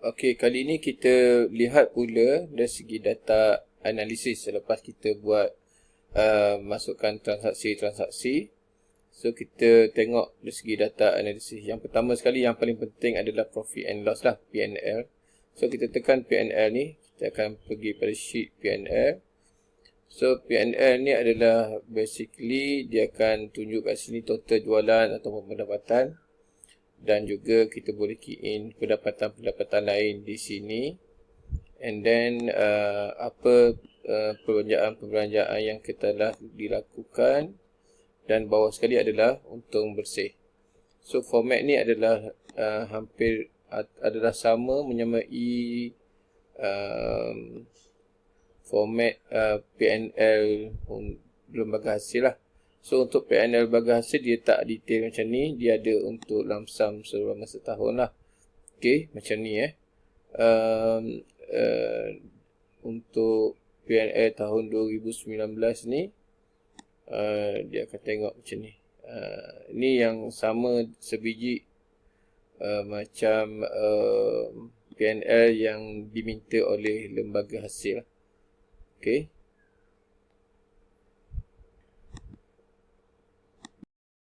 Okey, kali ini kita lihat pula dari segi data analisis selepas kita buat masukkan transaksi-transaksi. So, kita tengok dari segi data analisis. Yang pertama sekali, yang paling penting adalah profit and loss lah, P&L. So, kita tekan P&L ni, kita akan pergi pada sheet P&L. So, P&L ni adalah basically dia akan tunjuk kat sini total jualan ataupun pendapatan. Dan juga kita boleh key in pendapatan-pendapatan lain di sini. And then apa perbelanjaan-perbelanjaan yang telah dilakukan. Dan bawah sekali adalah untung bersih. So format ni adalah hampir adalah sama menyamai format P&L lembaga hasil lah. So untuk P&L lembaga hasil dia tak detail macam ni, dia ada untuk lump sum selama setahun lah. Okay, macam ni untuk P&L tahun 2019 ni dia akan tengok macam ni. Ni yang sama sebiji macam P&L yang diminta oleh lembaga hasil. Okay.